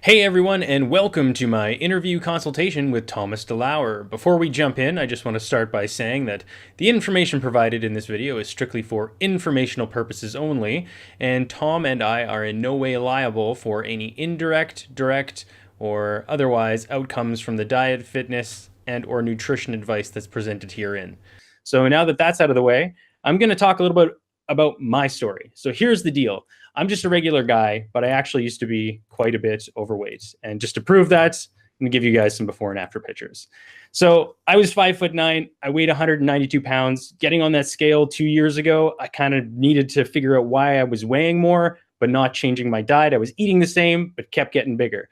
Hey everyone, and welcome to my interview consultation with Thomas DeLauer. Before we jump in, I just want to start by saying that the information provided in this video is strictly for informational purposes only, and Tom and I are in no way liable for any indirect, direct, or otherwise outcomes from the diet, fitness, and or nutrition advice that's presented herein. So now that that's out of the way, I'm going to talk a little bit about my story. So here's the deal. I'm just a regular guy, but I actually used to be quite a bit overweight. And just to prove that, I'm gonna give you guys some before and after pictures. So I was 5'9". I weighed 192 pounds. Getting on that scale 2 years ago, I kind of needed to figure out why I was weighing more, but not changing my diet. I was eating the same, but kept getting bigger.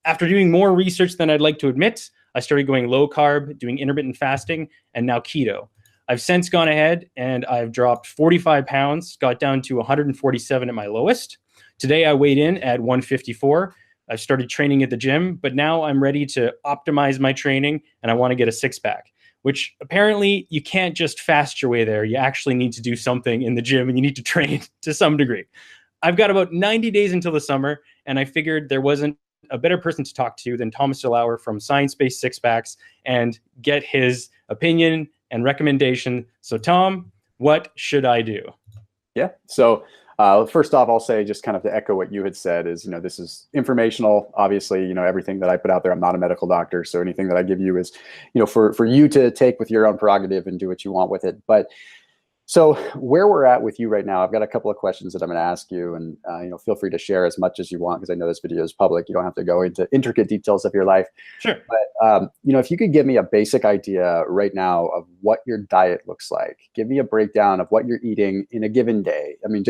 After doing more research than I'd like to admit, I started going low carb, doing intermittent fasting, and now keto. I've since gone ahead and I've dropped 45 pounds, got down to 147 at my lowest. Today I weighed in at 154. I've started training at the gym, but now I'm ready to optimize my training and I want to get a six pack, which apparently you can't just fast your way there. You actually need to do something in the gym and you need to train to some degree. I've got about 90 days until the summer, and I figured there wasn't a better person to talk to than Thomas DeLauer from Science Based Six Packs and get his opinion and recommendation. So, Tom, what should I do? Yeah. So first off, I'll say just kind of to echo what you had said is, this is informational. Obviously, everything that I put out there, I'm not a medical doctor. So anything that I give you is, for you to take with your own prerogative and do what you want with it. But so where we're at with you right now, I've got a couple of questions that I'm going to ask you, and feel free to share as much as you want because I know this video is public. You don't have to go into intricate details of your life. Sure. But if you could give me a basic idea right now of what your diet looks like, give me a breakdown of what you're eating in a given day. I mean,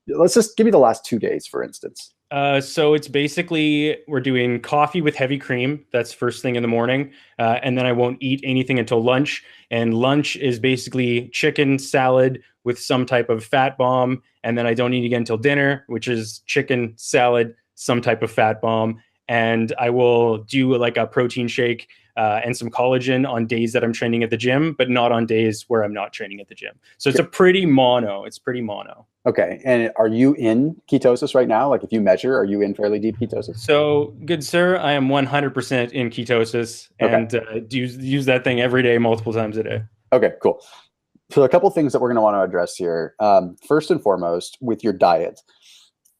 let's just give me the last 2 days, for instance. So it's basically we're doing coffee with heavy cream. That's first thing in the morning. And then I won't eat anything until lunch. And lunch is basically chicken salad with some type of fat bomb. And then I don't eat again until dinner, which is chicken salad, some type of fat bomb. And I will do like a protein shake and some collagen on days that I'm training at the gym, but not on days where I'm not training at the gym. So it's a pretty mono. It's pretty mono. Okay. And are you in ketosis right now? Like if you measure, are you in fairly deep ketosis? So, good sir, I am 100% in ketosis Okay. and use that thing every day, multiple times a day. Okay, cool. So a couple things that we're going to want to address here. First and foremost, with your diet,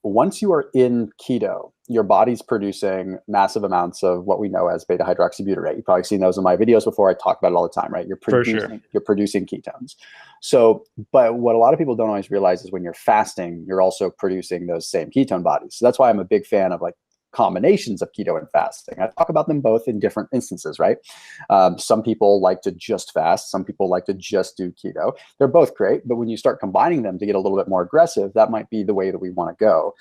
once you are in keto, your body's producing massive amounts of what we know as beta hydroxybutyrate. You've probably seen those in my videos before. I talk about it all the time, right? For sure. You're producing ketones. So, but what a lot of people don't always realize is when you're fasting, you're also producing those same ketone bodies. So that's why I'm a big fan of like combinations of keto and fasting. I talk about them both in different instances, right? Some people like to just fast. Some people like to just do keto. They're both great, but when you start combining them to get a little bit more aggressive, that might be the way that we want to go,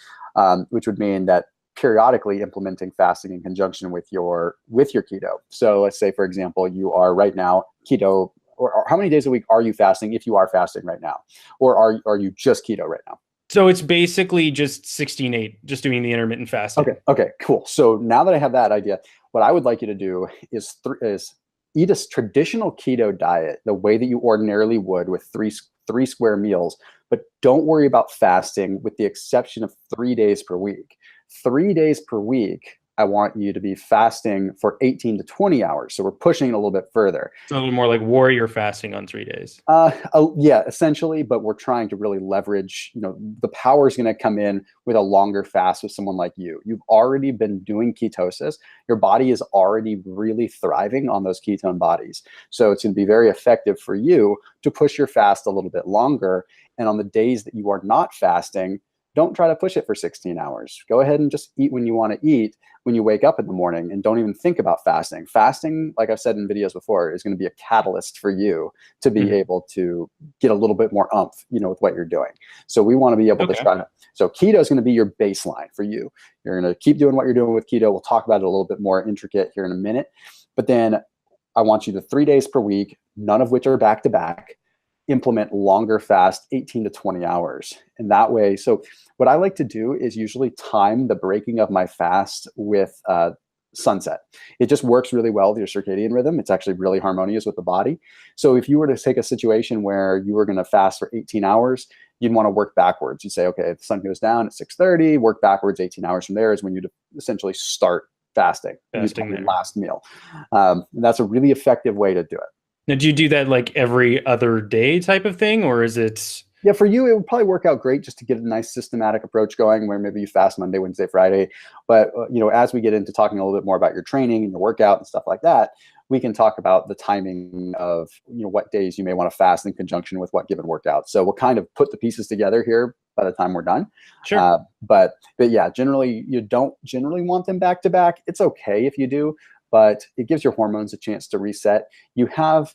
which would mean that periodically implementing fasting in conjunction with your keto. So let's say, for example, you are right now keto, or how many days a week are you fasting if you are fasting right now? Or are you just keto right now? So it's basically just 16/8, just doing the intermittent fasting. Okay, cool. So now that I have that idea, what I would like you to do is eat a traditional keto diet the way that you ordinarily would with three square meals, but don't worry about fasting with the exception of 3 days per week. 3 days per week, I want you to be fasting for 18 to 20 hours. So we're pushing it a little bit further. It's a little more like warrior fasting on 3 days. Yeah, essentially, but we're trying to really leverage, the power is going to come in with a longer fast with someone like you. You've already been doing ketosis. Your body is already really thriving on those ketone bodies. So it's going to be very effective for you to push your fast a little bit longer. And on the days that you are not fasting, don't try to push it for 16 hours. Go ahead and just eat when you want to eat when you wake up in the morning and don't even think about fasting. Fasting, like I've said in videos before, is going to be a catalyst for you to be able to get a little bit more oomph, with what you're doing. So we want to be able to try to, so keto is going to be your baseline for you. You're going to keep doing what you're doing with keto. We'll talk about it a little bit more intricate here in a minute. But then I want you to 3 days per week, none of which are back to back, implement longer fast, 18 to 20 hours. And that way, so what I like to do is usually time the breaking of my fast with sunset. It just works really well with your circadian rhythm. It's actually really harmonious with the body. So if you were to take a situation where you were going to fast for 18 hours, you'd want to work backwards. You say, okay, if the sun goes down at 6:30, work backwards 18 hours from there is when you essentially start fasting Fasting your there. last meal. And that's a really effective way to do it. Now, do you do that like every other day type of thing, or is it? Yeah, for you, it would probably work out great just to get a nice systematic approach going where maybe you fast Monday, Wednesday, Friday. But, as we get into talking a little bit more about your training and your workout and stuff like that, we can talk about the timing of, what days you may want to fast in conjunction with what given workout. So we'll kind of put the pieces together here by the time we're done. Sure. But yeah, generally, you don't generally want them back to back. It's okay if you do, but it gives your hormones a chance to reset. You have,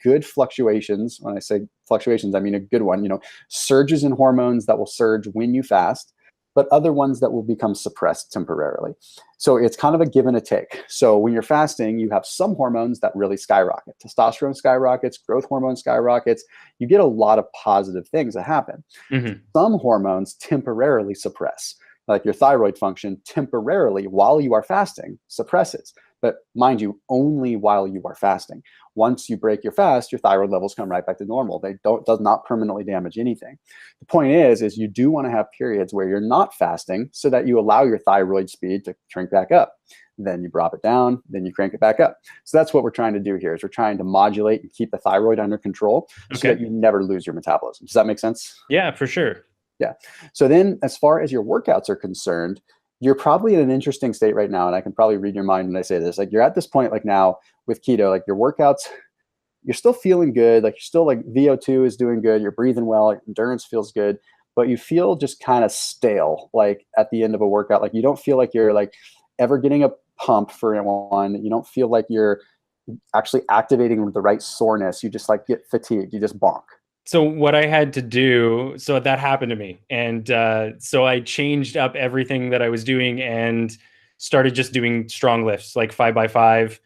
good fluctuations. When I say fluctuations, I mean a good one, surges in hormones that will surge when you fast, but other ones that will become suppressed temporarily. So it's kind of a give and a take. So when you're fasting, you have some hormones that really skyrocket. Testosterone skyrockets, growth hormone skyrockets. You get a lot of positive things that happen. Mm-hmm. Some hormones temporarily suppress, like your thyroid function temporarily while you are fasting suppresses. But mind you, only while you are fasting. Once you break your fast, your thyroid levels come right back to normal. Does not permanently damage anything. The point is you do want to have periods where you're not fasting so that you allow your thyroid speed to crank back up. Then you drop it down, then you crank it back up. So that's what we're trying to do here is we're trying to modulate and keep the thyroid under control so that you never lose your metabolism. Does that make sense? Yeah, for sure. Yeah. So then as far as your workouts are concerned, you're probably in an interesting state right now. And I can probably read your mind when I say this. Like you're at this point, like now with keto, like your workouts, you're still feeling good. Like you're still like VO2 is doing good. You're breathing well. Like endurance feels good, but you feel just kind of stale. Like at the end of a workout, like you don't feel like you're like ever getting a pump for one. You don't feel like you're actually activating with the right soreness. You just like get fatigued. You just bonk. So what I had to do, so that happened to me. And so I changed up everything that I was doing and started just doing strong lifts, like 5x5,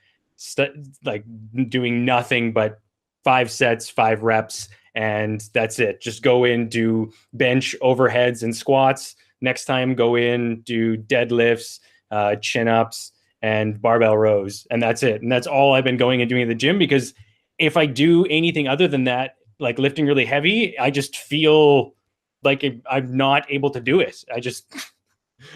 like doing nothing but 5 sets, 5 reps. And that's it. Just go in, do bench overheads and squats. Next time, go in, do deadlifts, chin ups, and barbell rows. And that's it. And that's all I've been going and doing at the gym, because if I do anything other than that, like lifting really heavy, I just feel like I'm not able to do it. I just,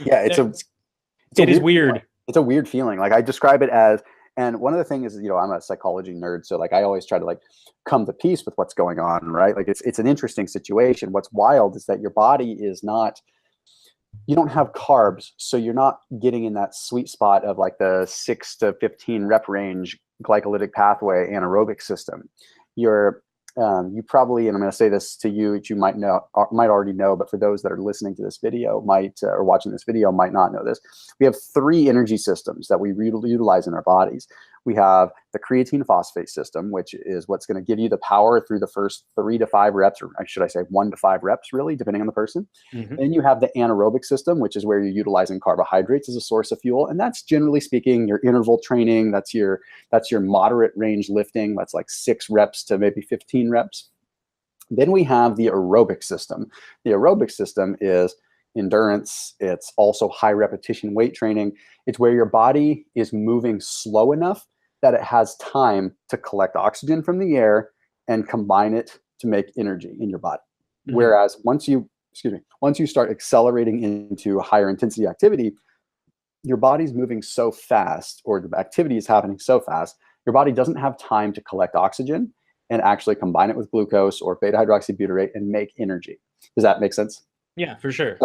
yeah, it is weird. Feeling. It's a weird feeling. Like I describe it as, and one of the things is, I'm a psychology nerd. So like, I always try to like come to peace with what's going on, right? Like it's an interesting situation. What's wild is that your body is not, you don't have carbs. So you're not getting in that sweet spot of like the 6 to 15 rep range glycolytic pathway anaerobic system. You probably, and I'm going to say this to you, that you might already know, but for those that are listening to this video or watching this video might not know this. We have 3 energy systems that we utilize in our bodies. We have the creatine phosphate system, which is what's going to give you the power through the first 3 to 5 reps, or should I say 1 to 5 reps, really, depending on the person. Mm-hmm. Then you have the anaerobic system, which is where you're utilizing carbohydrates as a source of fuel. And that's generally speaking your interval training. That's your moderate range lifting. That's like 6 reps to maybe 15 reps. Then we have the aerobic system. The aerobic system is endurance. It's also high repetition weight training. It's where your body is moving slow enough that it has time to collect oxygen from the air and combine it to make energy in your body. Mm-hmm. Whereas once you start accelerating into higher intensity activity, your body's moving so fast, or the activity is happening so fast, your body doesn't have time to collect oxygen and actually combine it with glucose or beta hydroxybutyrate and make energy. Does that make sense? Yeah, for sure.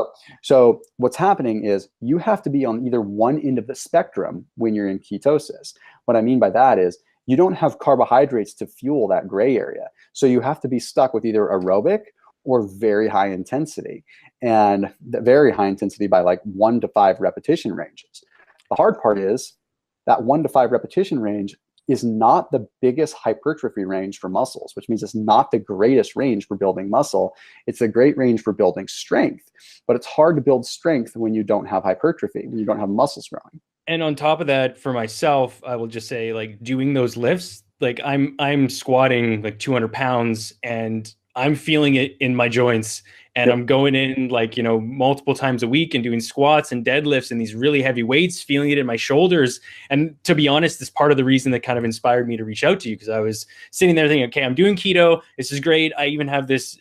So what's happening is you have to be on either one end of the spectrum when you're in ketosis. What I mean by that is you don't have carbohydrates to fuel that gray area. So you have to be stuck with either aerobic or very high intensity, and the very high intensity by like 1 to 5 repetition ranges. The hard part is that 1 to 5 repetition range is not the biggest hypertrophy range for muscles, which means it's not the greatest range for building muscle. It's a great range for building strength, but it's hard to build strength when you don't have hypertrophy, when you don't have muscles growing. And on top of that, for myself, I will just say, like, doing those lifts, like I'm squatting like 200 pounds and I'm feeling it in my joints. and Yep. I'm going in like, multiple times a week and doing squats and deadlifts and these really heavy weights, feeling it in my shoulders. And to be honest, it's part of the reason that kind of inspired me to reach out to you, because I was sitting there thinking, okay, I'm doing keto. This is great. I even have this,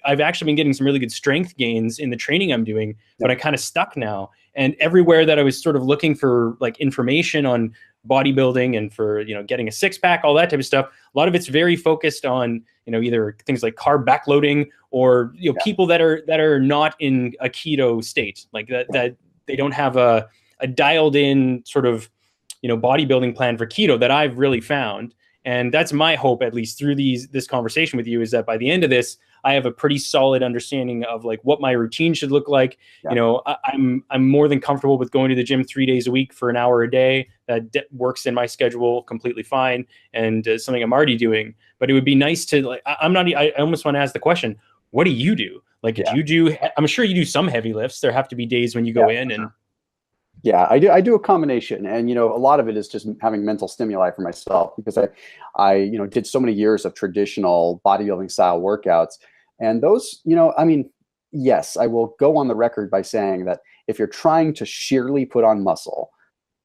I've actually been getting some really good strength gains in the training I'm doing, but Yep. I kind of stuck now. And everywhere that I was sort of looking for like information on bodybuilding and for, getting a six pack, all that type of stuff, a lot of it's very focused on, either things like carb backloading or, Yeah. people that are not in a keto state, like that they don't have a dialed in sort of, bodybuilding plan for keto that I've really found. And that's my hope, at least through this conversation with you, is that by the end of this, I have a pretty solid understanding of like what my routine should look like. Yeah. I'm more than comfortable with going to the gym 3 days a week for an hour a day. That works in my schedule completely fine, and something I'm already doing. But it would be nice to like. I almost want to ask the question: what do you do? Like, Yeah. do you do? I'm sure you do some heavy lifts. There have to be days when you go in and. Yeah, I do a combination, and a lot of it is just having mental stimuli for myself, because I did so many years of traditional bodybuilding style workouts, and those, I mean, yes, I will go on the record by saying that if you're trying to sheerly put on muscle,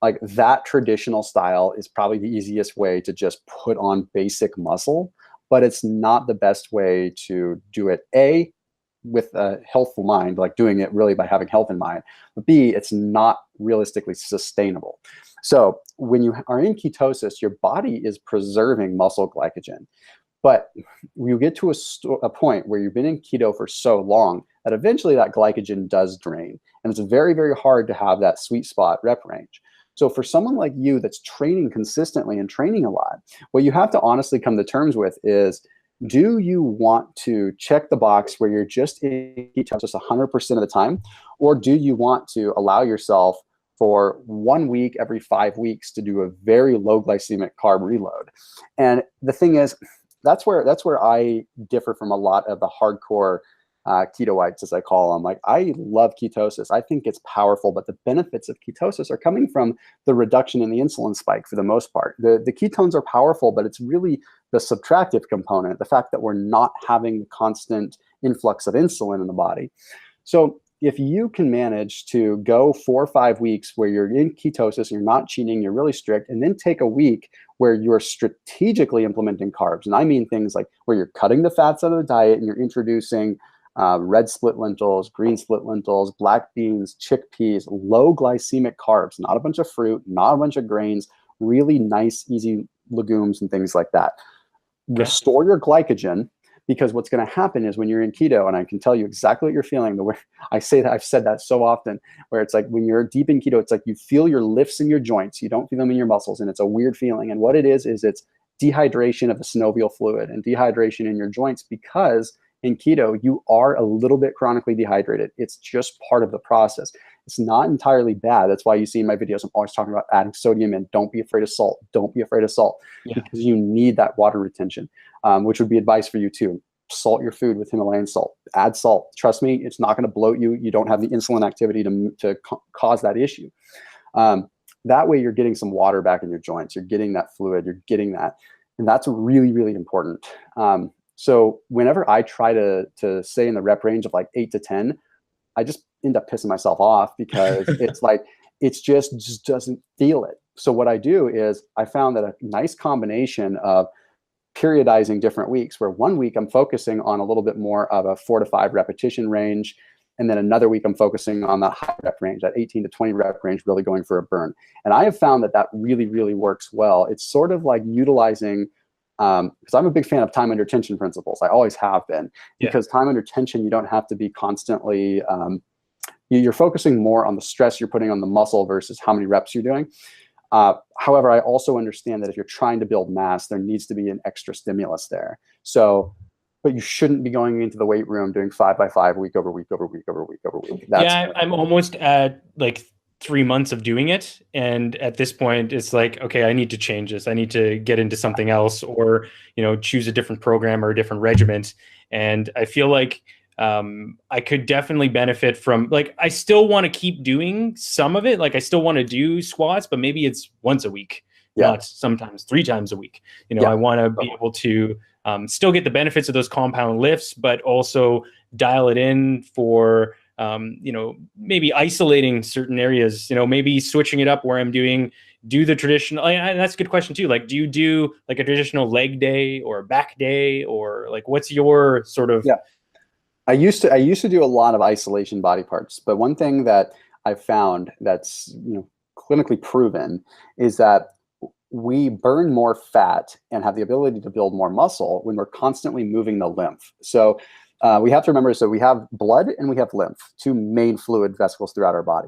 like that traditional style is probably the easiest way to just put on basic muscle, but it's not the best way to do it. A, with a healthful mind, like doing it really by having health in mind. But B, it's not realistically sustainable. So when you are in ketosis, your body is preserving muscle glycogen. But you get to a point where you've been in keto for so long that eventually that glycogen does drain. And it's very, very hard to have that sweet spot rep range. So for someone like you that's training consistently and training a lot, what you have to honestly come to terms with is, do you want to check the box where you're just in ketosis 100% of the time? Or do you want to allow yourself for 1 week every 5 weeks to do a very low glycemic carb reload? And the thing is, that's where I differ from a lot of the hardcore ketoites, as I call them. Like, I love ketosis. I think it's powerful, but the benefits of ketosis are coming from the reduction in the insulin spike for the most part. The ketones are powerful, but it's really the subtractive component, the fact that we're not having constant influx of insulin in the body. So if you can manage to go 4 or 5 weeks where you're in ketosis, you're not cheating, you're really strict, and then take a week where you're strategically implementing carbs. And I mean things like where you're cutting the fats out of the diet and you're introducing red split lentils, green split lentils, black beans, chickpeas, low glycemic carbs, not a bunch of fruit, not a bunch of grains, really nice, easy legumes and things like that. Restore your glycogen, because what's going to happen is when you're in keto, and I can tell you exactly what you're feeling, the way I say that, I've said that so often, where it's like when you're deep in keto, it's like you feel your lifts in your joints, you don't feel them in your muscles, and it's a weird feeling. And what it is it's dehydration of the synovial fluid and dehydration in your joints, because in keto, you are a little bit chronically dehydrated. It's just part of the process. It's not entirely bad. That's why you see in my videos, I'm always talking about adding sodium in. Don't be afraid of salt. Don't be afraid of salt, because you need that water retention, which would be advice for you too. Salt your food with Himalayan salt. Add salt. Trust me, it's not going to bloat you. You don't have the insulin activity to cause that issue. That way you're getting some water back in your joints. You're getting that fluid. You're getting that. And that's really, really important. So whenever I try to stay in the rep range of like 8 to 10, I just end up pissing myself off, because it's like, it's just doesn't feel it. So what I do is I found that a nice combination of periodizing different weeks, where 1 week I'm focusing on a little bit more of a 4 to 5 repetition range. And then another week I'm focusing on that high rep range, that 18 to 20 rep range, really going for a burn. And I have found that really, really works well. It's sort of like utilizing, because I'm a big fan of time under tension principles. I always have been, because time under tension, you don't have to be constantly, you're focusing more on the stress you're putting on the muscle versus how many reps you're doing. However, I also understand that if you're trying to build mass, there needs to be an extra stimulus there. So, but you shouldn't be going into the weight room doing 5 by 5 week over week over week over week over week. I'm almost at like 3 months of doing it. And at this point, it's like, okay, I need to change this. I need to get into something else, or, choose a different program or a different regiment. And I feel like I could definitely benefit from, like, I still want to keep doing some of it. Like, I still want to do squats, but maybe it's once a week, not sometimes 3 times a week. I want to be able to still get the benefits of those compound lifts, but also dial it in for, maybe isolating certain areas, maybe switching it up where I'm do the traditional, and that's a good question too. Like, do you do like a traditional leg day or back day, or like, what's your sort of? Yeah. I used to do a lot of isolation body parts, but one thing that I've found that's clinically proven is that we burn more fat and have the ability to build more muscle when we're constantly moving the lymph. So we have to remember, so we have blood and we have lymph, two main fluid vesicles throughout our body.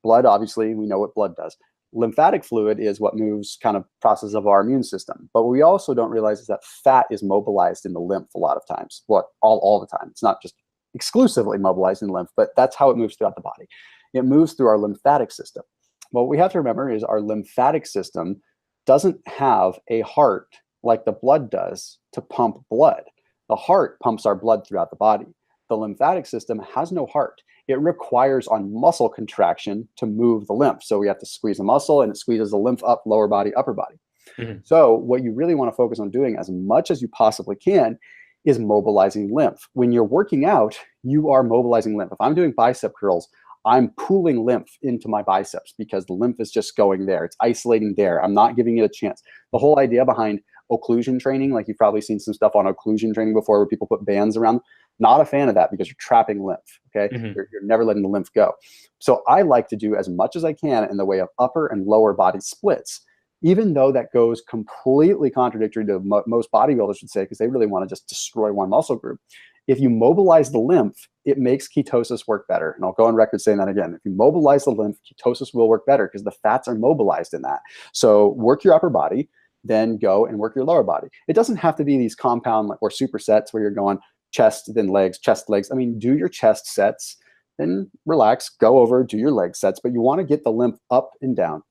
Blood, obviously, we know what blood does. Lymphatic fluid is what moves kind of process of our immune system. But what we also don't realize is that fat is mobilized in the lymph a lot of times. All the time. It's not just exclusively mobilized in the lymph, but that's how it moves throughout the body. It moves through our lymphatic system. What we have to remember is our lymphatic system doesn't have a heart like the blood does to pump blood. The heart pumps our blood throughout the body. The lymphatic system has no heart. It requires on muscle contraction to move the lymph. So we have to squeeze a muscle and it squeezes the lymph up, lower body, upper body. Mm-hmm. So what you really want to focus on doing as much as you possibly can is mobilizing lymph. When you're working out, you are mobilizing lymph. If I'm doing bicep curls, I'm pooling lymph into my biceps because the lymph is just going there. It's isolating there. I'm not giving it a chance. The whole idea behind occlusion training, like you've probably seen some stuff on occlusion training before where people put bands around, not a fan of that because you're trapping lymph, okay? Mm-hmm. You're never letting the lymph go. So I like to do as much as I can in the way of upper and lower body splits, even though that goes completely contradictory to most bodybuilders should say, because they really want to just destroy one muscle group. If you mobilize the lymph, it makes ketosis work better. And I'll go on record saying that again. If you mobilize the lymph, ketosis will work better because the fats are mobilized in that. So work your upper body, then go and work your lower body. It doesn't have to be these compound or supersets where you're going chest, then legs, chest, legs. I mean, do your chest sets, then relax, go over, do your leg sets. But you want to get the lymph up and down,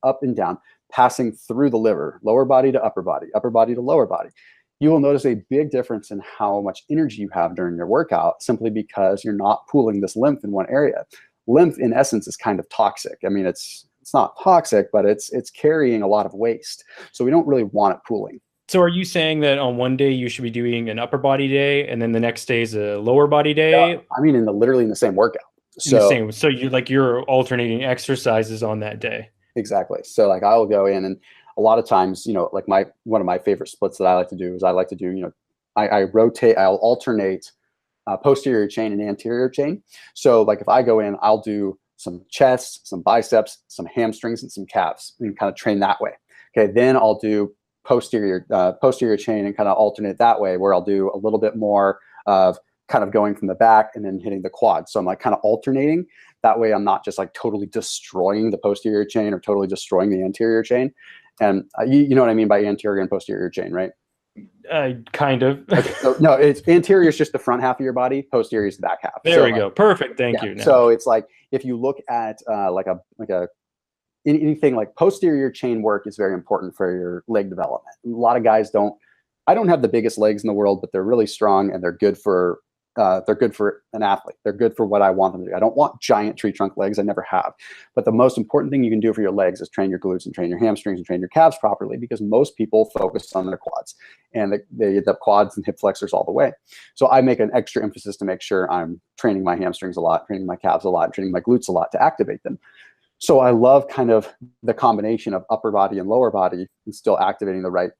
passing through the liver, lower body to upper body to lower body. You will notice a big difference in how much energy you have during your workout simply because you're not pooling this lymph in one area. Lymph, in essence, is kind of toxic. I mean, it's not toxic, but it's carrying a lot of waste. So we don't really want it pooling. So are you saying that on one day you should be doing an upper body day and then the next day is a lower body day? Yeah, I mean, literally in the same workout. So you're alternating exercises on that day. Exactly. So like I will go in and a lot of times, like one of my favorite splits that I like to do is I rotate, I'll alternate posterior chain and anterior chain. So like if I go in, I'll do some chest, some biceps, some hamstrings, and some calves, and kind of train that way. Okay, then I'll do posterior chain and kind of alternate that way, where I'll do a little bit more of kind of going from the back and then hitting the quad. So I'm like kind of alternating. That way I'm not just like totally destroying the posterior chain or totally destroying the anterior chain. And you know what I mean by anterior and posterior chain, right? Kind of. Okay, so no, it's anterior is just the front half of your body. Posterior is the back half. There we go. Perfect. Thank you. Now. So it's like if you look at anything like posterior chain work is very important for your leg development. A lot of guys I don't have the biggest legs in the world, but they're really strong and they're good for an athlete. They're good for what I want them to do. I don't want giant tree trunk legs. I never have. But the most important thing you can do for your legs is train your glutes and train your hamstrings and train your calves properly, because most people focus on their quads and they end up quads and hip flexors all the way. So I make an extra emphasis to make sure I'm training my hamstrings a lot, training my calves a lot, and training my glutes a lot to activate them. So I love kind of the combination of upper body and lower body and still activating the right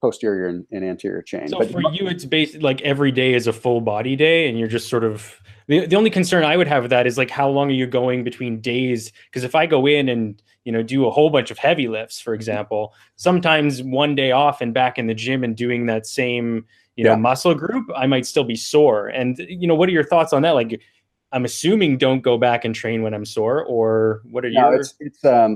posterior and anterior chain. So for you, it's basically like every day is a full body day, and you're just sort of the only concern I would have with that is like how long are you going between days? Because if I go in and do a whole bunch of heavy lifts, for example, sometimes one day off and back in the gym and doing that same muscle group, I might still be sore. And what are your thoughts on that? Like, I'm assuming don't go back and train when I'm sore, or what are your?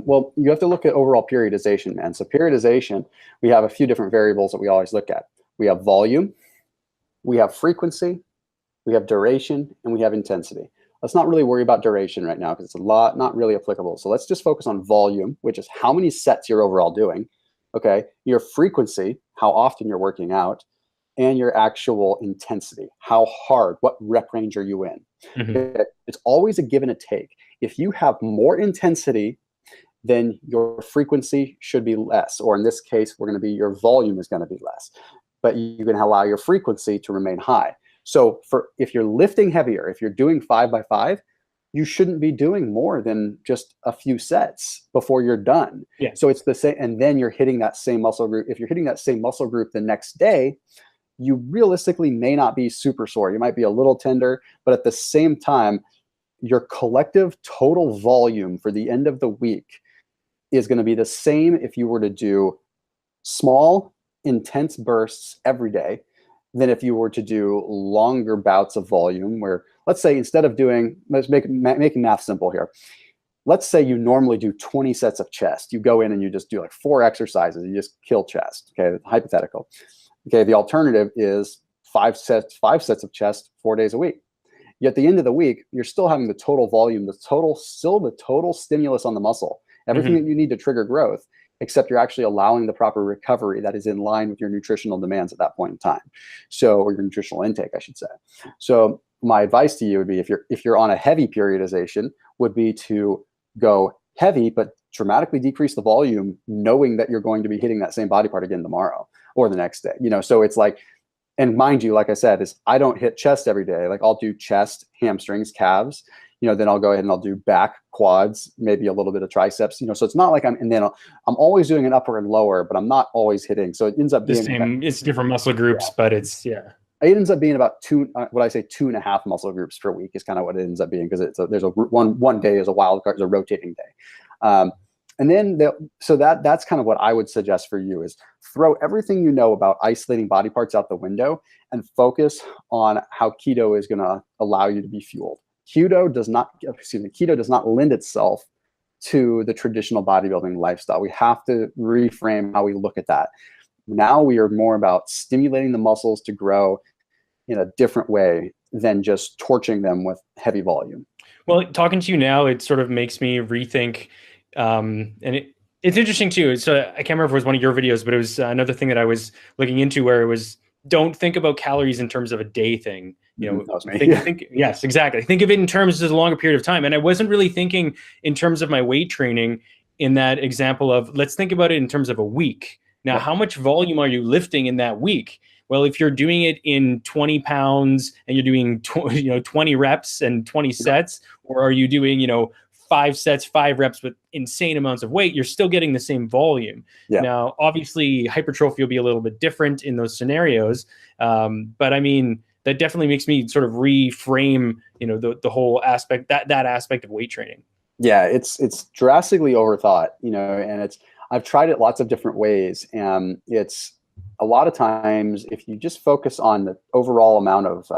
Well, you have to look at overall periodization, man. So periodization, we have a few different variables that we always look at. We have volume, we have frequency, we have duration, and we have intensity. Let's not really worry about duration right now because it's not really applicable. So let's just focus on volume, which is how many sets you're overall doing. Okay, your frequency, how often you're working out, and your actual intensity, how hard, what rep range are you in? Mm-hmm. It's always a give and a take. If you have more intensity, then your frequency should be less, or in this case, your volume is going to be less, but you can allow your frequency to remain high. So if you're lifting heavier, if you're doing 5x5, you shouldn't be doing more than just a few sets before you're done. Yeah. So it's the same, and then you're hitting that same muscle group. If you're hitting that same muscle group the next day, you realistically may not be super sore. You might be a little tender, but at the same time, your collective total volume for the end of the week is going to be the same if you were to do small, intense bursts every day than if you were to do longer bouts of volume where, let's say, instead of doing, let's making math simple here. Let's say you normally do 20 sets of chest. You go in and you just do like 4 exercises. You just kill chest. Okay, hypothetical. Okay, the alternative is 5 sets of chest 4 days a week. Yet at the end of the week, you're still having the total volume, the total stimulus on the muscle, everything that you need to trigger growth, except you're actually allowing the proper recovery that is in line with your nutritional demands at that point in time. So, or your nutritional intake, I should say. So my advice to you would be, if you're on a heavy periodization, would be to go heavy, but dramatically decrease the volume, knowing that you're going to be hitting that same body part again tomorrow or the next day. So it's like, and mind you, like I said, is I don't hit chest every day. Like I'll do chest, hamstrings, calves, then I'll go ahead and I'll do back, quads, maybe a little bit of triceps, so it's not like I'm always doing an upper and lower, but I'm not always hitting. So it ends up being it's different muscle groups, but it ends up being about 2.5 muscle groups per week is kind of what it ends up being, because there's one day is a wild card, is a rotating day. And then that's kind of what I would suggest for you, is throw everything you know about isolating body parts out the window and focus on how keto is going to allow you to be fueled. Keto does not lend itself to the traditional bodybuilding lifestyle. We have to reframe how we look at that. Now we are more about stimulating the muscles to grow in a different way than just torching them with heavy volume. Well, talking to you now, it sort of makes me rethink, and it's interesting too. So I can't remember if it was one of your videos, but it was another thing that I was looking into, where it was, don't think about calories in terms of a day thing. That was me. Yes, exactly. Think of it in terms of a longer period of time. And I wasn't really thinking in terms of my weight training in that example of, let's think about it in terms of a week. Now, how much volume are you lifting in that week? Well, if you're doing it in 20 pounds and you're doing 20 reps and 20 sets, or are you doing 5 sets, 5 reps with insane amounts of weight, you're still getting the same volume. Yeah. Now, obviously, hypertrophy will be a little bit different in those scenarios. But I mean, that definitely makes me sort of reframe, the whole aspect, that aspect of weight training. Yeah, it's drastically overthought, and I've tried it lots of different ways. And it's a lot of times, if you just focus on the overall amount of,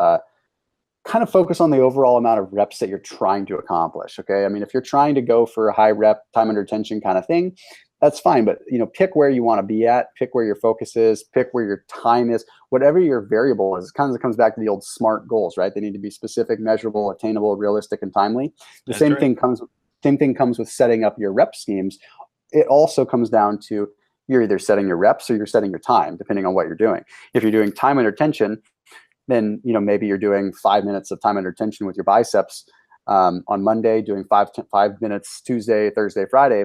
reps that you're trying to accomplish. Okay. I mean, if you're trying to go for a high rep, time under tension kind of thing, that's fine. But, pick where you want to be at, pick where your focus is, pick where your time is, whatever your variable is. It kind of comes back to the old SMART goals, right? They need to be specific, measurable, attainable, realistic, and timely. The same thing comes with setting up your rep schemes. It also comes down to, you're either setting your reps or you're setting your time, depending on what you're doing. If you're doing time under tension, then maybe you're doing 5 minutes of time under tension with your biceps on Monday, doing 5 minutes Tuesday, Thursday, Friday.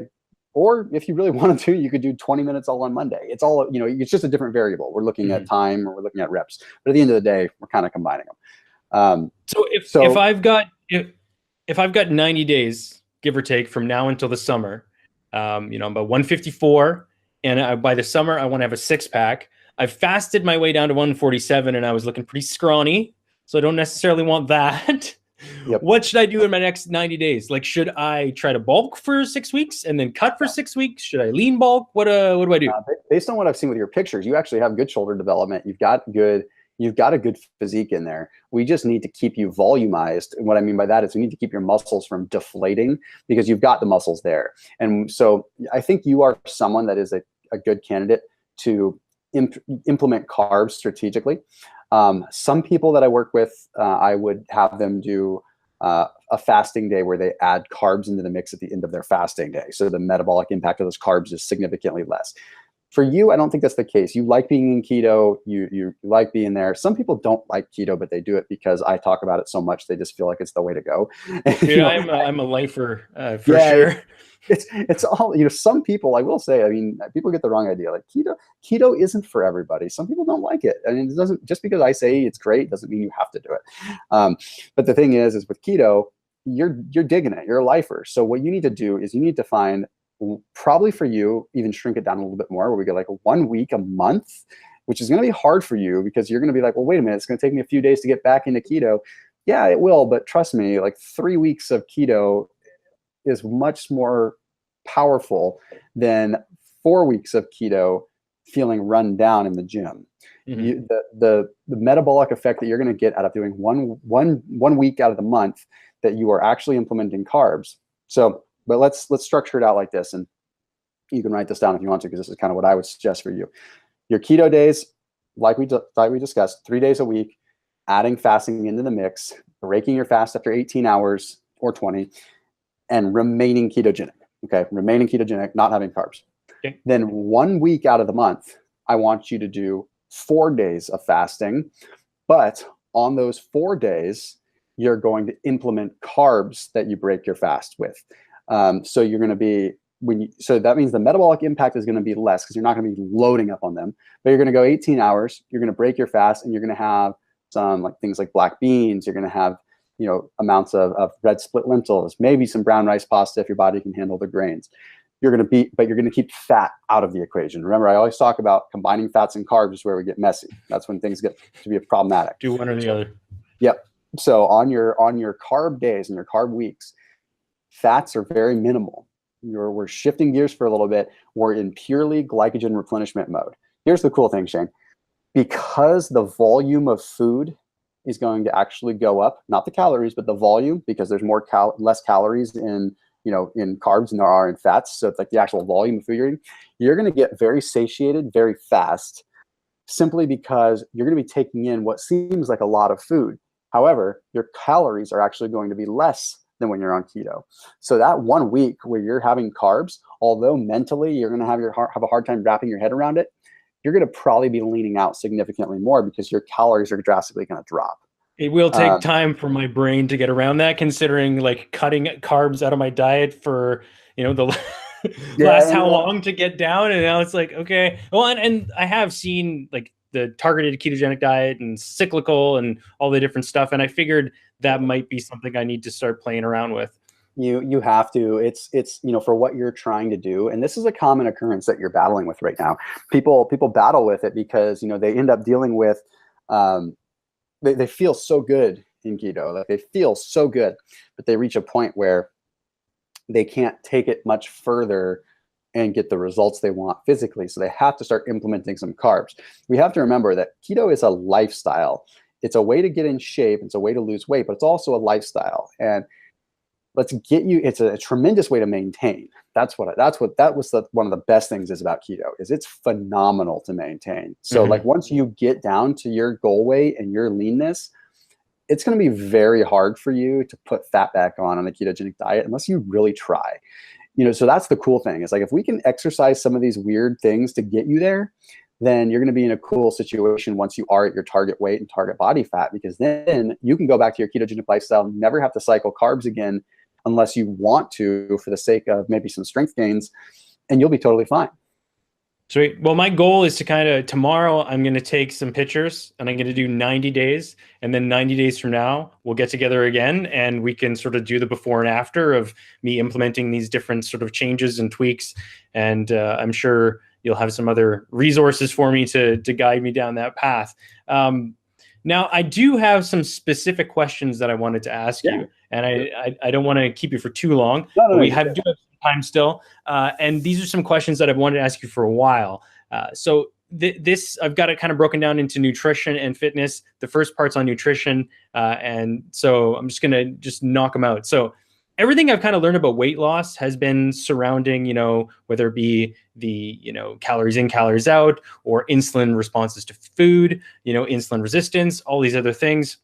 Or if you really wanted to, you could do 20 minutes all on Monday. It's all, it's just a different variable. We're looking at time, or we're looking at reps. But at the end of the day, we're kind of combining them. So if I've got 90 days, give or take, from now until the summer, I'm about 154, and by the summer I want to have a 6-pack. I've fasted my way down to 147, and I was looking pretty scrawny, so I don't necessarily want that. Yep. What should I do in my next 90 days? Like, should I try to bulk for 6 weeks and then cut for 6 weeks? Should I lean bulk? What do I do? Based on what I've seen with your pictures, you actually have good shoulder development. You've got a good physique in there. We just need to keep you volumized. And what I mean by that is we need to keep your muscles from deflating, because you've got the muscles there. And so I think you are someone that is a good candidate to implement carbs strategically. Some people that I work with, I would have them do a fasting day where they add carbs into the mix at the end of their fasting day. So the metabolic impact of those carbs is significantly less. For you, I don't think that's the case. You like being in keto. You like being there. Some people don't like keto, but they do it because I talk about it so much. They just feel like it's the way to go. Dude, I'm a lifer for Yeah, sure. it's all, some people, I will say, I mean, people get the wrong idea. Like keto isn't for everybody. Some people don't like it. I mean, it doesn't, just because I say it's great doesn't mean you have to do it. But the thing is with keto, you're digging it. You're a lifer. So what you need to do is you need to find, probably for you, even shrink it down a little bit more, where we get like 1 week a month, which is going to be hard for you because you're going to be like, well, wait a minute, it's going to take me a few days to get back into keto. Yeah, it will. But trust me, like 3 weeks of keto is much more powerful than 4 weeks of keto feeling run down in the gym. Mm-hmm. The metabolic effect that you're going to get out of doing one week out of the month that you are actually implementing carbs. So, but let's structure it out like this, and you can write this down if you want to, because this is kind of what I would suggest for you. Your keto days, like we discussed, 3 days a week, adding fasting into the mix, breaking your fast after 18 hours or 20, and remaining ketogenic. Okay, remaining ketogenic, not having carbs. Okay. Then 1 week out of the month, I want you to do 4 days of fasting, but on those 4 days, you're going to implement carbs that you break your fast with. So you're going to be, so that means the metabolic impact is going to be less because you're not going to be loading up on them, but you're going to go 18 hours, you're going to break your fast, and you're going to have some like things like black beans, you're going to have, amounts of red split lentils, maybe some brown rice pasta if your body can handle the grains. But you're going to keep fat out of the equation. Remember, I always talk about combining fats and carbs is where we get messy. That's when things get to be problematic. Do one or the other. Yep. So on your carb days and your carb weeks, fats are very minimal. We're shifting gears for a little bit. We're in purely glycogen replenishment mode. Here's the cool thing, Shane. Because the volume of food is going to actually go up, not the calories, but the volume, because there's less calories in carbs than there are in fats. So it's like the actual volume of food you're eating. You're going to get very satiated very fast, simply because you're going to be taking in what seems like a lot of food. However, your calories are actually going to be less than when you're on keto. So that 1 week where you're having carbs, although mentally you're going to have a hard time wrapping your head around it, you're going to probably be leaning out significantly more because your calories are drastically going to drop. It will take time for my brain to get around that, considering like cutting carbs out of my diet for, the last how long to get down. And now it's like, okay. Well, and I have seen like the targeted ketogenic diet and cyclical and all the different stuff. And I figured that might be something I need to start playing around with. You have to. It's for what you're trying to do, and this is a common occurrence that you're battling with right now. People battle with it because they end up dealing with they feel so good in keto, like they feel so good, but they reach a point where they can't take it much further and get the results they want physically. So they have to start implementing some carbs. We have to remember that keto is a lifestyle. It's a way to get in shape. It's a way to lose weight, but it's also a lifestyle. And it's a tremendous way to maintain. That was one of the best things is about keto is it's phenomenal to maintain. So like once you get down to your goal weight and your leanness, it's going to be very hard for you to put fat back on the ketogenic diet unless you really try. So that's the cool thing. Is like if we can exercise some of these weird things to get you there, then you're going to be in a cool situation once you are at your target weight and target body fat, because then you can go back to your ketogenic lifestyle, never have to cycle carbs again unless you want to for the sake of maybe some strength gains, and you'll be totally fine. Sweet. Well, my goal is to tomorrow, I'm going to take some pictures and I'm going to do 90 days. And then 90 days from now, we'll get together again and we can sort of do the before and after of me implementing these different sort of changes and tweaks. And I'm sure you'll have some other resources for me to guide me down that path. Now, I do have some specific questions that I wanted to ask you, and I don't want to keep you for too long. No, we do have some time still, and these are some questions that I've wanted to ask you for a while. So this I've got it kind of broken down into nutrition and fitness. The first part's on nutrition, and so I'm just gonna knock them out. So everything I've kind of learned about weight loss has been surrounding, whether it be the, calories in, calories out, or insulin responses to food, insulin resistance, all these other things.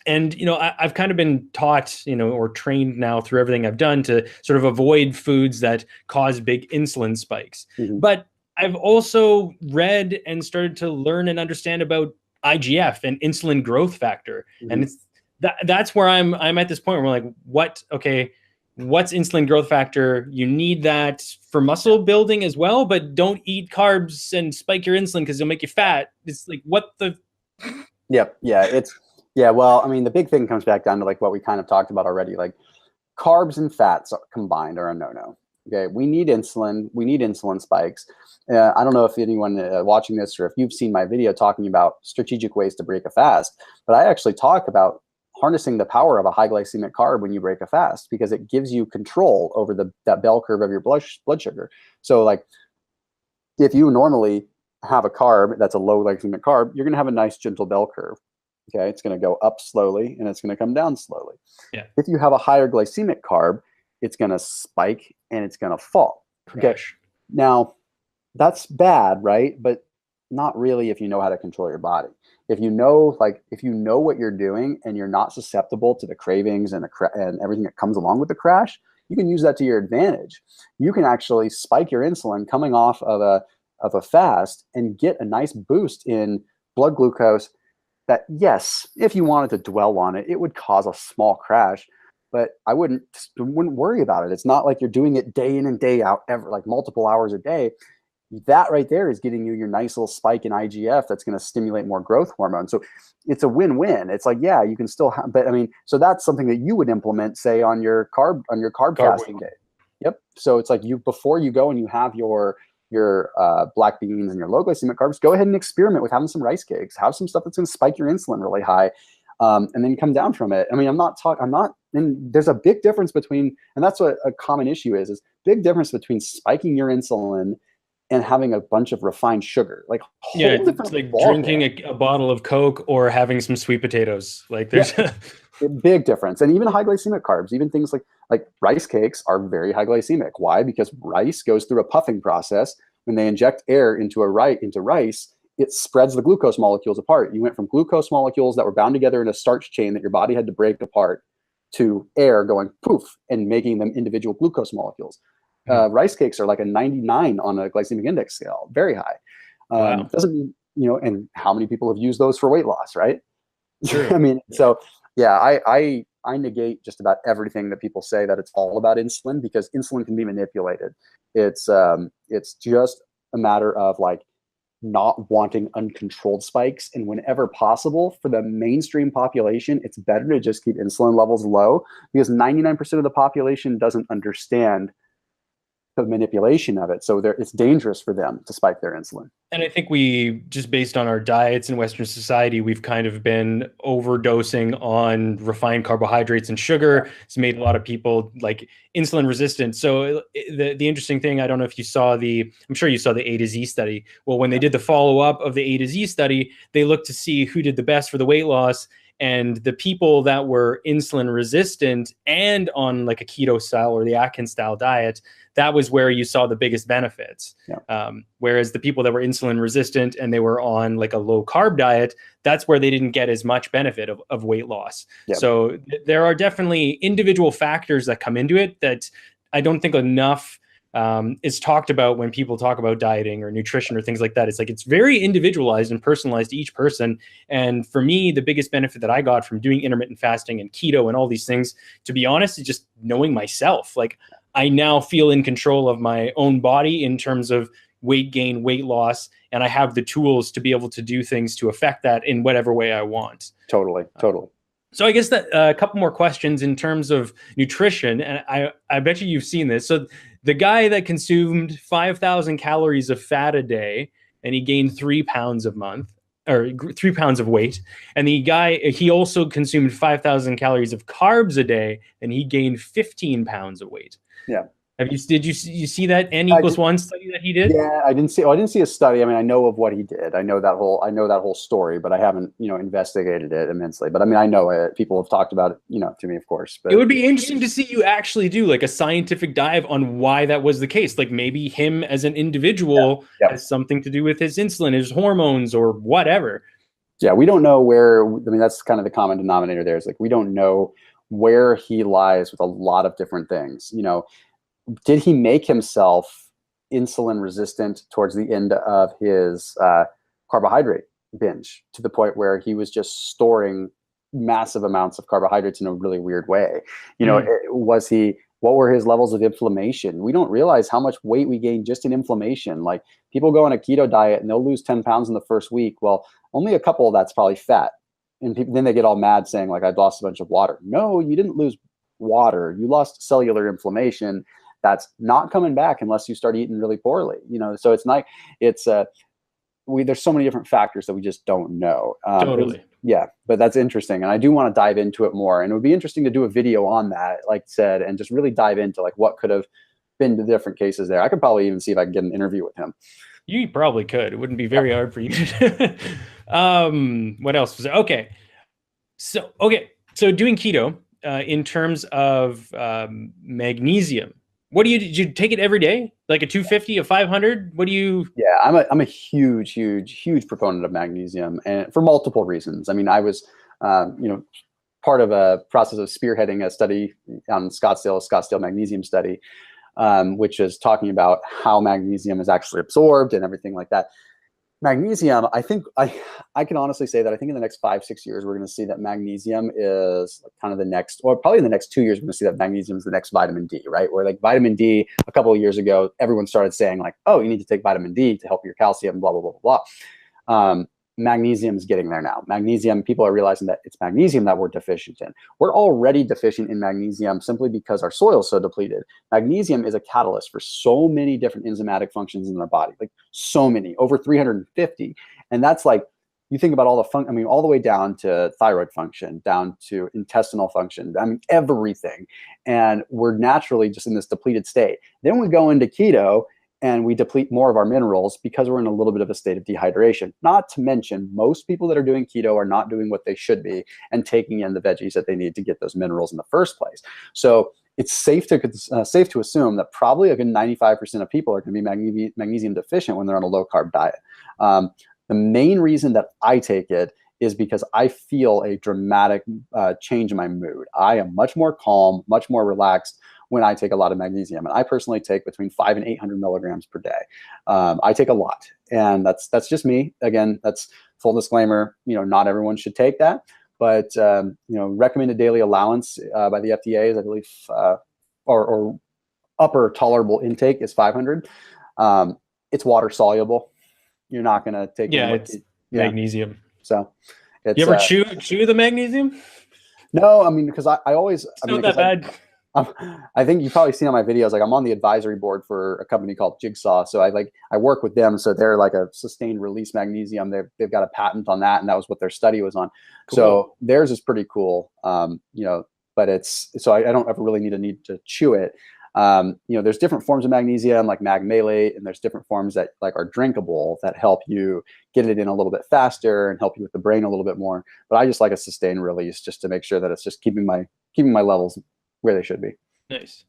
And, I've kind of been taught, or trained now through everything I've done to sort of avoid foods that cause big insulin spikes. But I've also read and started to learn and understand about IGF and insulin growth factor, and Mhm. that's where I'm at this point where we're like, what? Okay, what's insulin growth factor? You need that for muscle building as well, but don't eat carbs and spike your insulin because it'll make you fat. It's like, what the? Yep. Yeah. Yeah. Well, I mean, the big thing comes back down to like what we kind of talked about already. Like carbs and fats combined are a no-no. Okay. We need insulin. We need insulin spikes. I don't know if anyone watching this or if you've seen my video talking about strategic ways to break a fast, but I actually talk about harnessing the power of a high glycemic carb when you break a fast because it gives you control over that bell curve of your blood sugar. So like if you normally have a carb that's a low glycemic carb, you're going to have a nice gentle bell curve. Okay, it's going to go up slowly and it's going to come down slowly. Yeah, If you have a higher glycemic carb, it's going to spike and it's going to fall. Okay, crash. now that's bad, right? But not really if you know how to control your body. If you know, like, if you know what you're doing and you're not susceptible to the cravings and and everything that comes along with the crash, you can use that to your advantage. You can actually spike your insulin coming off of a fast and get a nice boost in blood glucose that, yes, if you wanted to dwell on it, it would cause a small crash, but I wouldn't worry about it. It's not like you're doing it day in and day out, ever like multiple hours a day. That right there is getting you your nice little spike in IGF that's going to stimulate more growth hormone. So it's a win-win. It's like, yeah, you can still have, but I mean, so that's something that you would implement, say, on your carb Carb fasting weight. day. Yep. So it's like before you go and you have your black beans and your low glycemic carbs, go ahead and experiment with having some rice cakes, have some stuff that's going to spike your insulin really high, and then come down from it. I mean, and there's a big difference between, and that's what a common issue is big difference between spiking your insulin and having a bunch of refined sugar, like Yeah, whole it's different like drinking ballgame. a bottle of Coke or having some sweet potatoes. Like Yeah, there's a big difference. And even high glycemic carbs, even things like rice cakes are very high glycemic. Why? Because rice goes through a puffing process. When they inject air into rice, it spreads the glucose molecules apart. You went from glucose molecules that were bound together in a starch chain that your body had to break apart to air going poof and making them individual glucose molecules. Rice cakes are like a 99 on a glycemic index scale, very high. wow. Doesn't mean, and how many people have used those for weight loss, right? True. I mean, so yeah, I negate just about everything that people say that it's all about insulin, because insulin can be manipulated. It's just a matter of like not wanting uncontrolled spikes, and whenever possible for the mainstream population, it's better to just keep insulin levels low, because 99% of the population doesn't understand the manipulation of it. So it's dangerous for them to spike their insulin. And I think we, just based on our diets in Western society, we've kind of been overdosing on refined carbohydrates and Yeah. sugar. It's made a lot of people like insulin resistant. So the interesting thing, I don't know if you saw I'm sure you saw the A to Z study. Well, when they did the follow up of the A to Z study, they looked to see who did the best for the weight loss. And the people that were insulin resistant and on like a keto style or the Atkins style diet, that was where you saw the biggest benefits. Yeah. Whereas the people that were insulin resistant and they were on like a low carb diet, that's where they didn't get as much benefit of weight loss. Yeah. So there are definitely individual factors that come into it that I don't think enough is talked about when people talk about dieting or nutrition or things like that. It's like, it's very individualized and personalized to each person. And for me, the biggest benefit that I got from doing intermittent fasting and keto and all these things, to be honest, is just knowing myself. Like, I now feel in control of my own body in terms of weight gain, weight loss, and I have the tools to be able to do things to affect that in whatever way I want. Totally. So I guess that a couple more questions in terms of nutrition, and I bet you've seen this. So the guy that consumed 5,000 calories of fat a day and he gained 3 pounds a month, or 3 pounds of weight, and the guy, he also consumed 5,000 calories of carbs a day and he gained 15 pounds of weight. Yeah. Did you see that N I equals did, 1 study that he did? yeah, I didn't see. Oh, I didn't see a study. I mean, I know of what he did. I know that whole story, but I haven't, investigated it immensely. But I mean, I know it. People have talked about it, to me, of course. It But would be interesting to see you actually do like a scientific dive on why that was the case. Like maybe him as an individual yeah, has something to do with his insulin, his hormones, or whatever. yeah, we don't know where. I mean, that's kind of the common denominator there. Is like we don't know where he lies with a lot of different things. Did he make himself insulin resistant towards the end of his carbohydrate binge, to the point where he was just storing massive amounts of carbohydrates in a really weird way. Mm. What were his levels of inflammation? We don't realize how much weight we gain just in inflammation. Like, people go on a keto diet and they'll lose 10 pounds in the first week. Well, only a couple of that's probably fat. And then they get all mad saying, like, I lost a bunch of water. No, you didn't lose water. You lost cellular inflammation that's not coming back unless you start eating really poorly. So it's not, it's, there's so many different factors that we just don't know. Totally. Yeah, but that's interesting. And I do want to dive into it more. And it would be interesting to do a video on that, like I said, and just really dive into like what could have been the different cases there. I could probably even see if I can get an interview with him. You probably could. It wouldn't be very hard for you. What else was there? Okay. So doing keto, in terms of magnesium, did you take it every day? Like a 250, a 500? What do you? Yeah, I'm a huge proponent of magnesium, and for multiple reasons. I mean, I was, part of a process of spearheading a study on Scottsdale magnesium study, which is talking about how magnesium is actually absorbed and everything like that. Magnesium, I think I can honestly say that I think in the next 5-6 years, we're going to see that magnesium is kind of the next, or probably in the next 2 years, we're going to see that magnesium is the next vitamin D, right? Where like vitamin D, a couple of years ago, everyone started saying like, oh, you need to take vitamin D to help your calcium, blah, blah, blah, blah, blah. Magnesium is getting there now. Magnesium, people are realizing that it's magnesium that we're deficient in. We're already deficient in magnesium simply because our soil is so depleted. Magnesium is a catalyst for so many different enzymatic functions in our body, like so many, over 350. And that's like, you think about all the all the way down to thyroid function, down to intestinal function, everything. And we're naturally just in this depleted state. Then we go into keto, and we deplete more of our minerals because we're in a little bit of a state of dehydration. Not to mention, most people that are doing keto are not doing what they should be and taking in the veggies that they need to get those minerals in the first place. So it's safe to assume that probably a good 95% of people are going to be magnesium deficient when they're on a low carb diet. The main reason that I take it is because I feel a dramatic change in my mood. I am much more calm, much more relaxed when I take a lot of magnesium. And I personally take between 500 and 800 milligrams per day. I take a lot, and that's just me. Again, that's full disclaimer, not everyone should take that, but recommended daily allowance by the FDA is, I believe, or upper tolerable intake is 500. It's water soluble. You're not going to take It's magnesium. So it's, you ever chew the magnesium? No, I mean, because I always, it's not that bad. I think you've probably seen on my videos, like I'm on the advisory board for a company called Jigsaw. So I work with them. So they're like a sustained release magnesium. They've got a patent on that. And that was what their study was on. Cool. So theirs is pretty cool. But I don't ever really need to chew it. There's different forms of magnesium like magmalate, and there's different forms that like are drinkable that help you get it in a little bit faster and help you with the brain a little bit more. But I just like a sustained release just to make sure that it's just keeping my levels where they should be. Nice.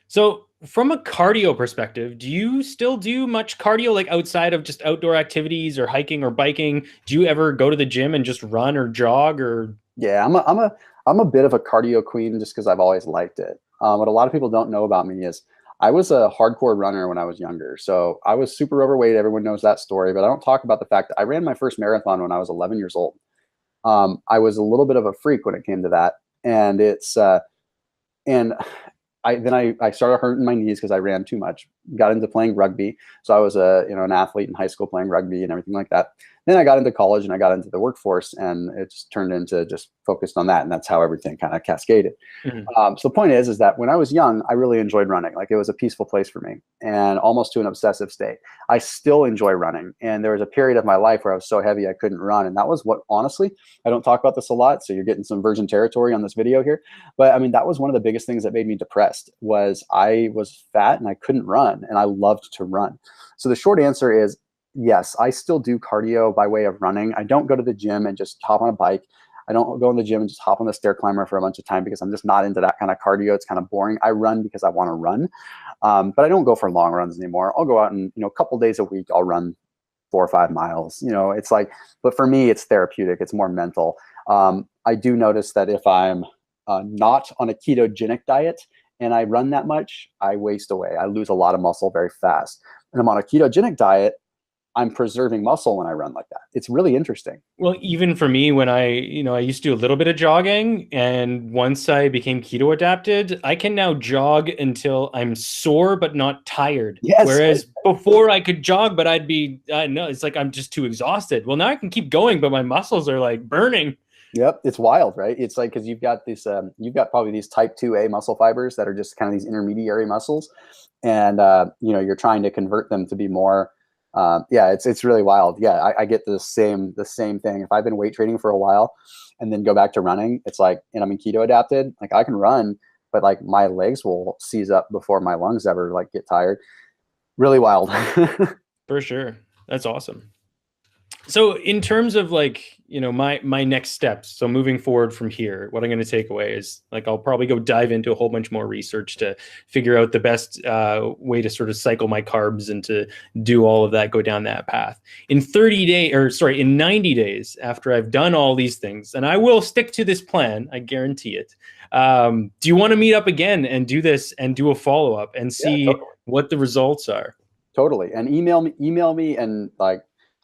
So from a cardio perspective, do you still do much cardio, like outside of just outdoor activities or hiking or biking? Do you ever go to the gym and just run or jog or? Yeah, I'm a bit of a cardio queen just because I've always liked it. What a lot of people don't know about me is I was a hardcore runner when I was younger. So I was super overweight. Everyone knows that story, but I don't talk about the fact that I ran my first marathon when I was 11 years old. I was a little bit of a freak when it came to that. And I started hurting my knees because I ran too much. Got into playing rugby, so I was an athlete in high school playing rugby and everything like that. Then I got into college and I got into the workforce, and it just turned into just focused on that, and that's how everything kind of cascaded. Mm-hmm. So the point is that when I was young, I really enjoyed running. Like, it was a peaceful place for me, and almost to an obsessive state. I still enjoy running, and there was a period of my life where I was so heavy I couldn't run, and that was what, honestly, I don't talk about this a lot, so you're getting some virgin territory on this video here, but I mean, that was one of the biggest things that made me depressed. Was I was fat and I couldn't run, and I loved to run. So the short answer is yes, I still do cardio by way of running. I don't go to the gym and just hop on a bike. I don't go in the gym and just hop on the stair climber for a bunch of time because I'm just not into that kind of cardio. It's kind of boring. I run because I want to run, but I don't go for long runs anymore. I'll go out and, a couple days a week, I'll run 4 or 5 miles. It's like, but for me, it's therapeutic. It's more mental. I do notice that if I'm not on a ketogenic diet and I run that much, I waste away. I lose a lot of muscle very fast. and I'm on a ketogenic diet, I'm preserving muscle when I run like that. It's really interesting. Well, even for me, when I used to do a little bit of jogging, and once I became keto adapted, I can now jog until I'm sore but not tired. Yes. Whereas before I could jog, but I know it's like I'm just too exhausted. Well, now I can keep going, but my muscles are like burning. Yep, it's wild, right? It's like because you've got probably these type 2A muscle fibers that are just kind of these intermediary muscles, and you're trying to convert them to be more. Yeah, it's really wild. Yeah, I get the same thing. If I've been weight training for a while, and then go back to running, it's like, and I'm in keto adapted, like I can run, but like my legs will seize up before my lungs ever like get tired. Really wild. For sure. That's awesome. So in terms of like, my next steps, so moving forward from here, what I'm going to take away is like, I'll probably go dive into a whole bunch more research to figure out the best way to sort of cycle my carbs and to do all of that, go down that path. In 90 days after I've done all these things, and I will stick to this plan, I guarantee it. Do you want to meet up again and do this and do a follow-up and see what the results are? Totally. And email me and like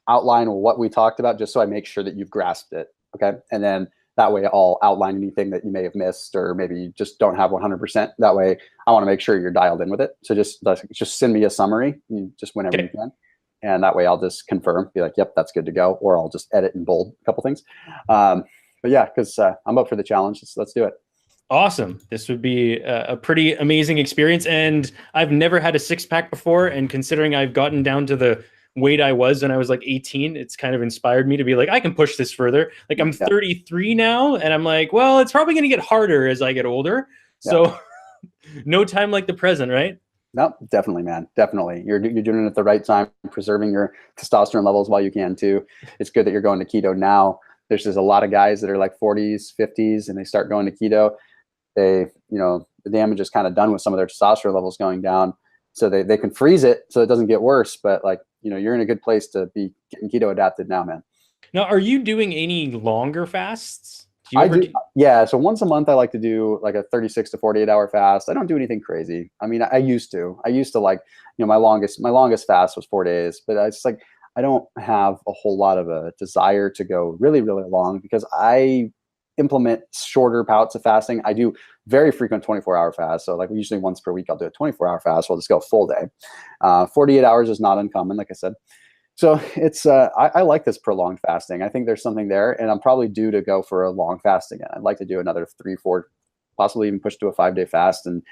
outline what we talked about, just so I make sure that you've grasped it. Okay. And then that way I'll outline anything that you may have missed, or maybe you just don't have 100%. That way I want to make sure you're dialed in with it. So just send me a summary just whenever you can. And that way I'll just confirm, be like, yep, that's good to go. Or I'll just edit and bold a couple things. But yeah, because I'm up for the challenge. Let's do it. Awesome. This would be a pretty amazing experience. And I've never had a six-pack before. And considering I've gotten down to the weight I was when I was like 18, it's kind of inspired me to be like, I can push this further. Like I'm 33 now, and I'm like, well, it's probably going to get harder as I get older. So no time like the present, right? No, definitely, man. Definitely. You're doing it at the right time, preserving your testosterone levels while you can too. It's good that you're going to keto now. There's just a lot of guys that are like 40s, 50s, and they start going to keto. The damage is kind of done with some of their testosterone levels going down. So they can freeze it so it doesn't get worse. But like, you're in a good place to be getting keto adapted now, man. Now, are you doing any longer fasts? Yeah. So once a month, I like to do like a 36 to 48 hour fast. I don't do anything crazy. I mean, I used to like, my longest fast was 4 days, but it's like, I don't have a whole lot of a desire to go really, really long, because I implement shorter bouts of fasting. I do very frequent 24-hour fasts. So like usually once per week, I'll do a 24-hour fast. We'll just go a full day. 48 hours is not uncommon, like I said. So it's I like this prolonged fasting. I think there's something there, and I'm probably due to go for a long fast again. I'd like to do another 3, 4, possibly even push to a 5-day fast, and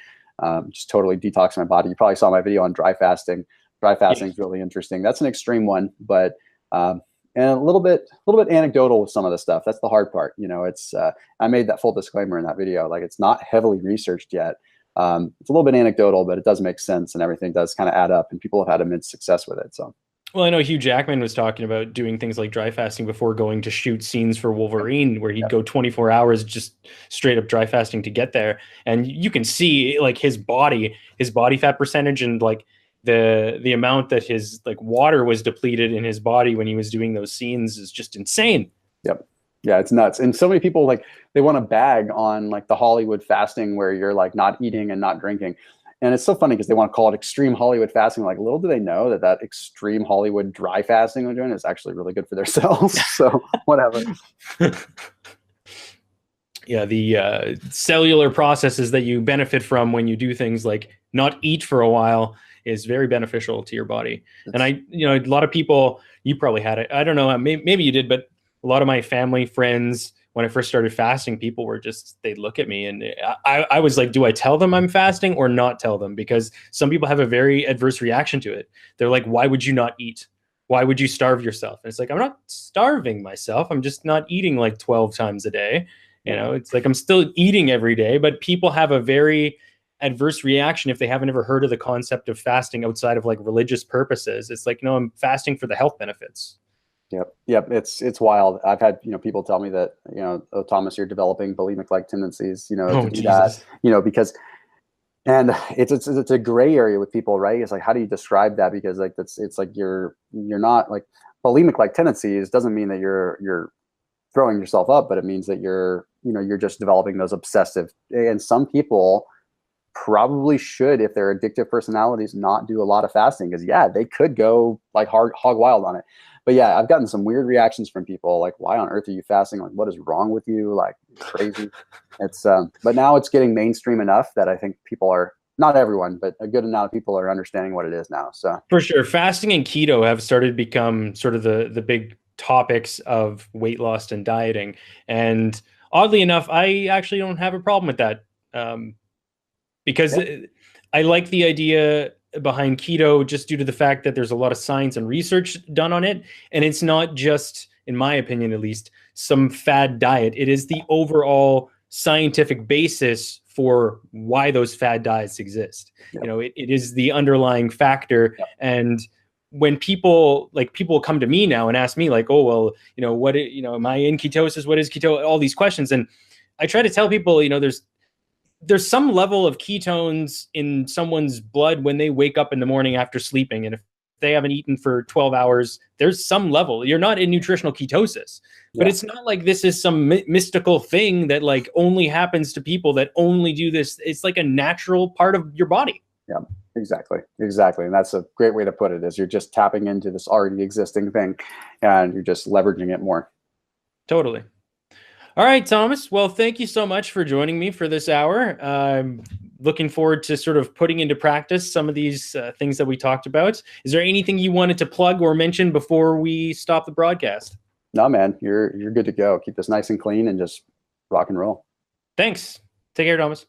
just totally detox my body. You probably saw my video on dry fasting. Dry fasting is really interesting. That's an extreme one, but and a little bit anecdotal with some of the stuff. That's the hard part. It's I made that full disclaimer in that video. Like, it's not heavily researched yet. It's a little bit anecdotal, but it does make sense, and everything does kind of add up, and people have had immense success with it. So. Well, I know Hugh Jackman was talking about doing things like dry fasting before going to shoot scenes for Wolverine, where he'd go 24 hours just straight up dry fasting to get there. And you can see like his body fat percentage, and like the amount that his like water was depleted in his body when he was doing those scenes is just insane. Yep. Yeah, it's nuts. And so many people, like, they want to bag on like the Hollywood fasting where you're like not eating and not drinking. And it's so funny because they want to call it extreme Hollywood fasting. Like, little do they know that extreme Hollywood dry fasting they're doing is actually really good for their cells. So whatever. Yeah, the cellular processes that you benefit from when you do things like not eat for a while is very beneficial to your body. And a lot of people, you probably had it. I don't know, maybe you did, but a lot of my family, friends, when I first started fasting, people were they'd look at me, and I was like, do I tell them I'm fasting or not tell them? Because some people have a very adverse reaction to it. They're like, why would you not eat? Why would you starve yourself? And it's like, I'm not starving myself. I'm just not eating like 12 times a day. It's like I'm still eating every day, but people have a very adverse reaction if they haven't ever heard of the concept of fasting outside of like religious purposes. It's like, no, I'm fasting for the health benefits. Yep. It's wild. I've had, people tell me that, oh, Thomas, you're developing bulimic-like tendencies, to do Jesus. That, because, and it's a gray area with people, right? It's like, how do you describe that? Because like, it's like, you're not like bulimic-like tendencies doesn't mean that you're throwing yourself up, but it means that you're just developing those obsessive, and some people probably should, if they're addictive personalities, not do a lot of fasting, because yeah, they could go like hog wild on it. But yeah, I've gotten some weird reactions from people like, why on earth are you fasting? Like, what is wrong with you? Like, crazy. It's but now it's getting mainstream enough that I think people are, not everyone, but a good amount of people are understanding what it is now. So For sure, fasting and keto have started to become sort of the big topics of weight loss and dieting. And oddly enough, I actually don't have a problem with that, because yeah, I like the idea behind keto just due to the fact that there's a lot of science and research done on it. And it's not just, in my opinion at least, some fad diet. It is the overall scientific basis for why those fad diets exist. yeah, It is the underlying factor. yeah, And when people come to me now and ask me like, oh, well, am I in ketosis? What is keto? All these questions. And I try to tell people, there's some level of ketones in someone's blood when they wake up in the morning after sleeping. And if they haven't eaten for 12 hours, there's some level. You're not in nutritional ketosis, but yeah. it's not like this is some mystical thing that like only happens to people that only do this. It's like a natural part of your body. Yeah, exactly. Exactly. And that's a great way to put it, is you're just tapping into this already existing thing and you're just leveraging it more. Totally. All right, Thomas. Well, thank you so much for joining me for this hour. I'm looking forward to sort of putting into practice some of these things that we talked about. Is there anything you wanted to plug or mention before we stop the broadcast? No, man, you're good to go. Keep this nice and clean and just rock and roll. Thanks. Take care, Thomas.